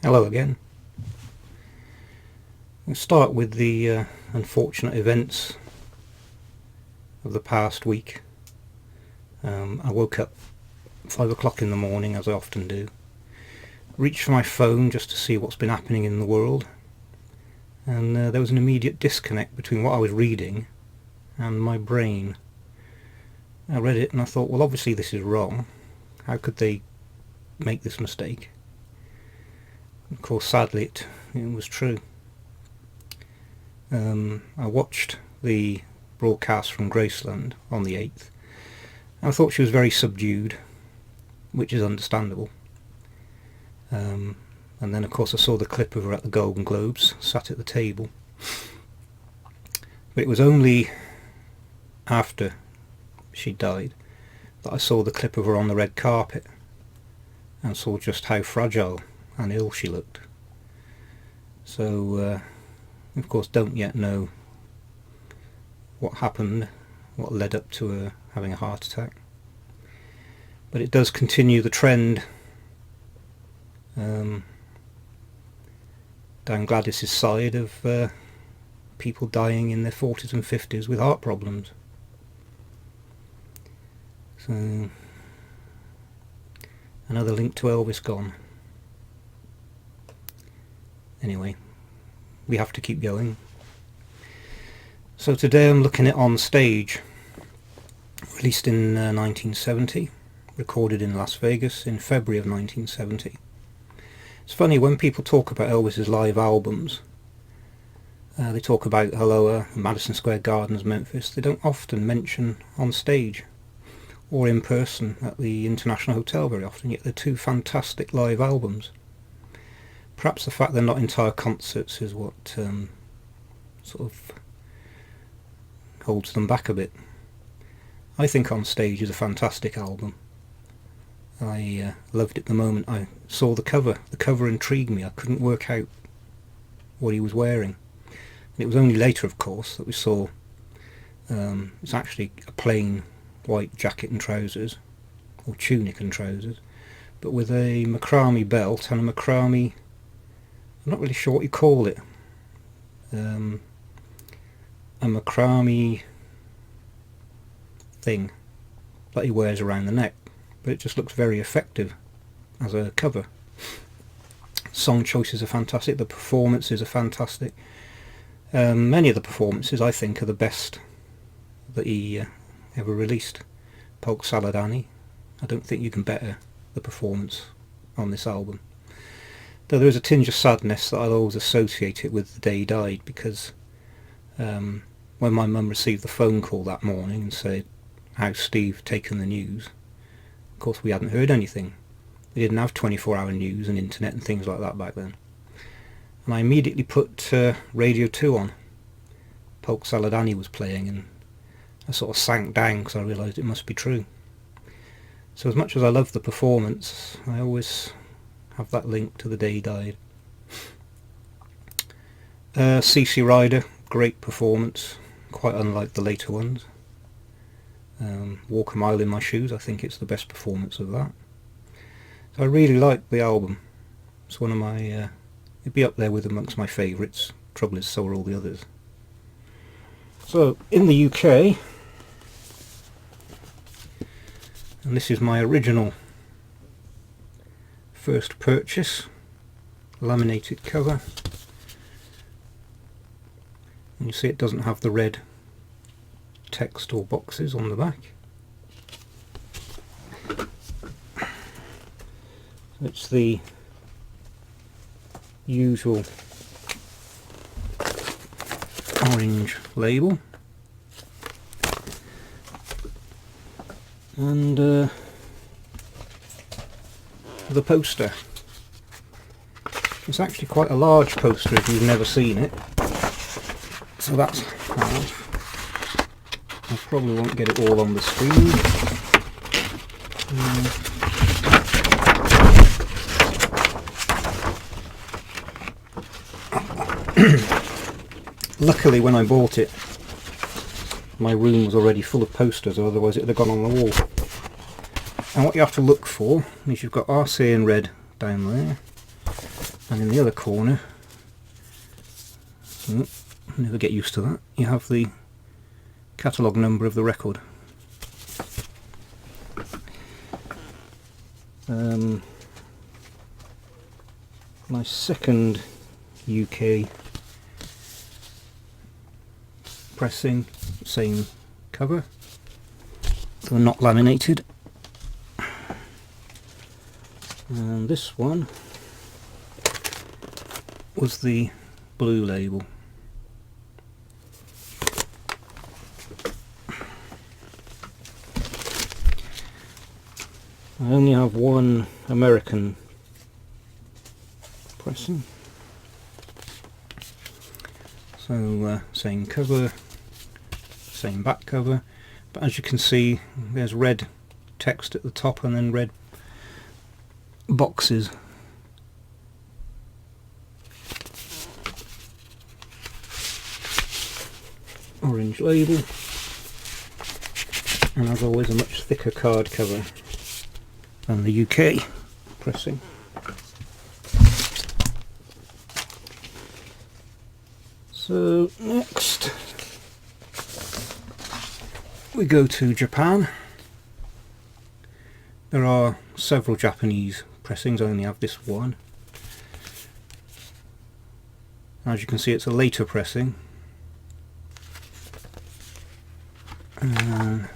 Hello again. We'll start with the unfortunate events of the past week. I woke up 5 o'clock in the morning, as I often do, reached for my phone just to see what's been happening in the world, and there was an immediate disconnect between what I was reading and my brain. I read it and I thought, well, obviously this is wrong. How could they make this mistake? Of course, sadly, it was true. I watched the broadcast from Graceland on the 8th. I thought she was very subdued, which is understandable. And then, of course, I saw the clip of her at the Golden Globes, sat at the table. But it was only after she died that I saw the clip of her on the red carpet and saw just how fragile and ill she looked. So, of course, don't yet know what happened, what led up to her having a heart attack. But it does continue the trend down Gladys's side of people dying in their 40s and 50s with heart problems. So, another link to Elvis gone. Anyway, we have to keep going. So today I'm looking at On Stage, released in 1970, recorded in Las Vegas in February of 1970. It's funny, when people talk about Elvis's live albums, they talk about Hello, Madison Square Gardens, Memphis. They don't often mention On Stage or In Person at the International Hotel very often, yet they're two fantastic live albums. Perhaps the fact they're not entire concerts is what sort of holds them back a bit. I think On Stage is a fantastic album. I loved it the moment I saw the cover. The cover intrigued me. I couldn't work out what he was wearing. And it was only later, of course, that we saw it's actually a plain white jacket and trousers, or tunic and trousers, but with a macrame belt and a macrame, I'm not really sure what you call it, a macrame thing that he wears around the neck, but it just looks very effective as a cover. Song choices are fantastic, the performances are fantastic. Many of the performances I think are the best that he ever released. Polk Salad Annie, I don't think you can better the performance on this album. Though there is a tinge of sadness that I'll always associate it with the day he died, because when my mum received the phone call that morning and said, "How's Steve taken the news?" Of course we hadn't heard anything. They didn't have 24-hour news and internet and things like that back then. And I immediately put Radio 2 on. Polk Salad Annie was playing, and I sort of sank down because I realised it must be true. So as much as I love the performance, I always have that link to the day he died. CC Rider, great performance, quite unlike the later ones. Walk a Mile in My Shoes, I think it's the best performance of that. So I really like the album. It's one of my, it'd be up there with amongst my favourites. Trouble is, so are all the others. So in the UK, and this is my original first purchase, laminated cover, and you see it doesn't have the red text or boxes on the back. It's the usual orange label, and the poster. It's actually quite a large poster if you've never seen it, so that's half. I probably won't get it all on the screen. Luckily when I bought it, my room was already full of posters, otherwise it would have gone on the wall. And what you have to look for is you've got RCA in red down there, And in the other corner, never get used to that, you have the catalogue number of the record. My second UK pressing, same cover, though not laminated. And this one was the blue label. I only have one American pressing, so same cover, same back cover, but as you can see there's red text at the top and then red boxes. Orange label, and as always a much thicker card cover than the UK pressing. So next we go to Japan. There are several Japanese pressings, I only have this one. As you can see, it's a later pressing. And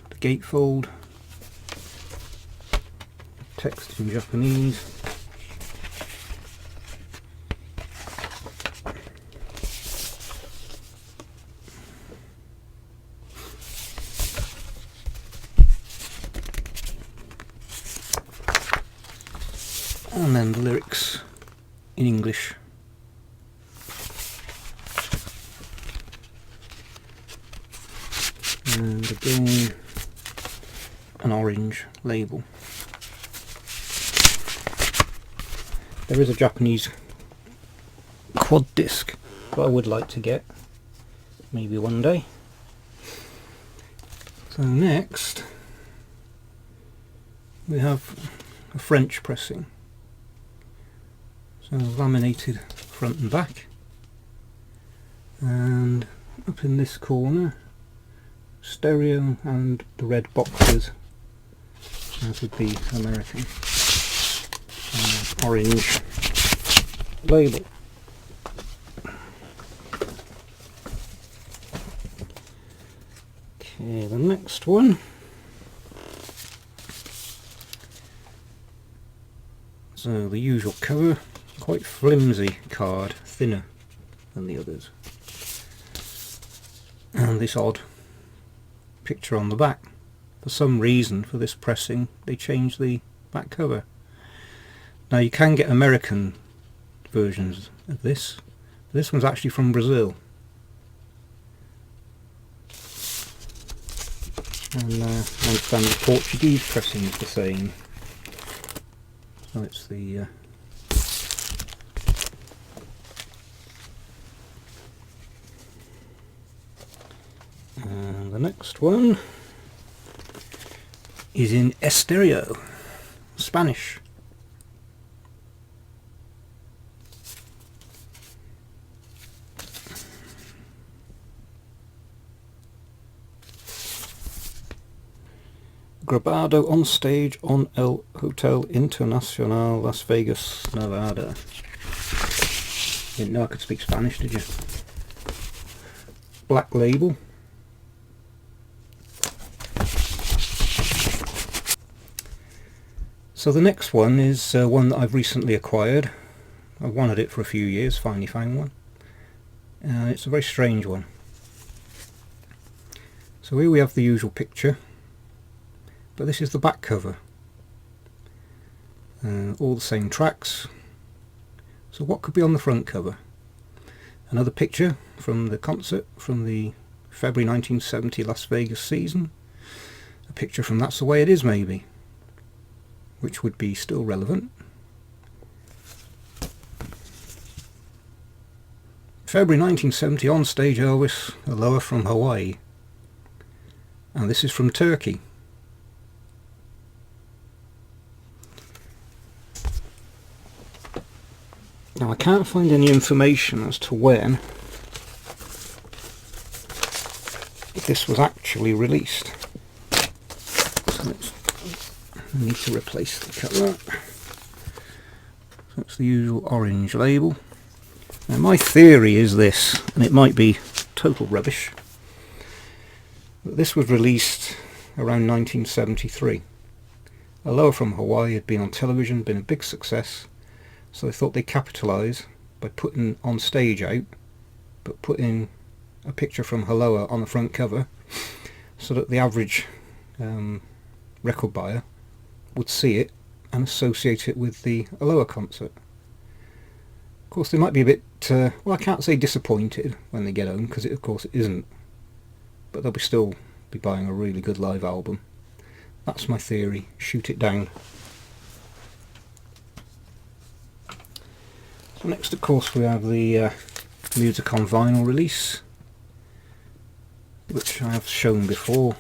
the gatefold, text in Japanese. And then the lyrics in English. And again an orange label. There is a Japanese quad disc that I would like to get, maybe one day. So next we have a French pressing. So laminated front and back, and up in this corner stereo and the red boxes, as would be American, orange label. Okay, the next one, so the usual cover, quite flimsy card, thinner than the others, and this odd picture on the back. For some reason, for this pressing, they changed the back cover. Now you can get American versions of this. This one's actually from Brazil, and I understand the Portuguese pressing is the same. So it's the and the next one is in Estéreo, Spanish. Grabado on stage on El Hotel Internacional, Las Vegas, Nevada. Didn't know I could speak Spanish, did you? Black label. So the next one is one that I've recently acquired. I've wanted it for a few years, finally found one. It's a very strange one. So here we have the usual picture, but this is the back cover. All the same tracks. So what could be on the front cover? Another picture from the concert from the February 1970 Las Vegas season. A picture from That's the Way It Is, maybe, which would be still relevant. February 1970, on stage Elvis, Aloha from Hawaii. And this is from Turkey. Now I can't find any information as to when this was actually released. So I need to replace the cover. So it's the usual orange label. Now my theory is this, and it might be total rubbish, but this was released around 1973. Aloha from Hawaii had been on television, been a big success, so they thought they'd capitalise by putting on stage out, but putting a picture from Aloha on the front cover, so that the average record buyer would see it and associate it with the Aloha concert. Of course they might be a bit, well, I can't say disappointed when they get home, because of course it isn't, but they'll still be buying a really good live album. That's my theory. Shoot it down. So next, of course, we have the Music on Vinyl release, which I have shown before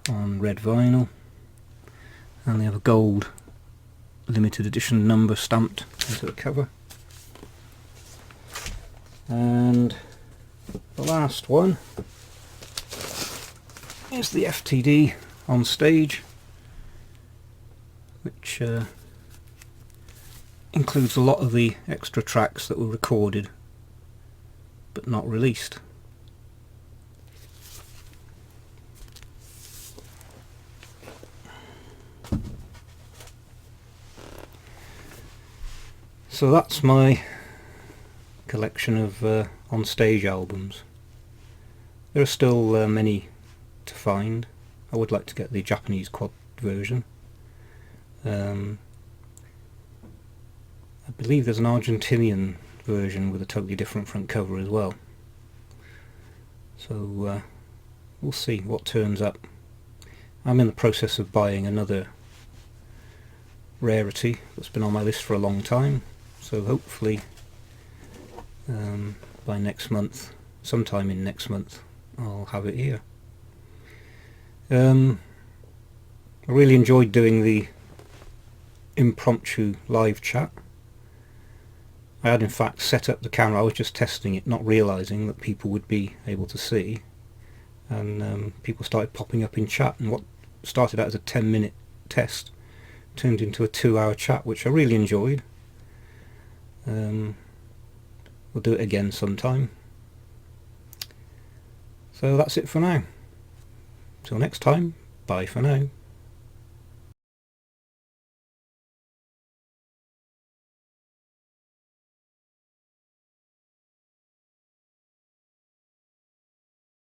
on red vinyl, and they have a gold limited edition number stamped into the cover. And the last one is the FTD on stage, which includes a lot of the extra tracks that were recorded but not released. So that's my collection of on stage albums. There are still many to find. I would like to get the Japanese quad version. I believe there's an Argentinian version with a totally different front cover as well. So we'll see what turns up. I'm in the process of buying another rarity that's been on my list for a long time, so hopefully by next month, sometime in next month, I'll have it here. I really enjoyed doing the impromptu live chat. I had in fact set up the camera, I was just testing it, not realising that people would be able to see, and people started popping up in chat, and what started out as a 10-minute test turned into a 2-hour chat, which I really enjoyed. We'll do it again sometime. So that's it for now. Till next time, bye for now.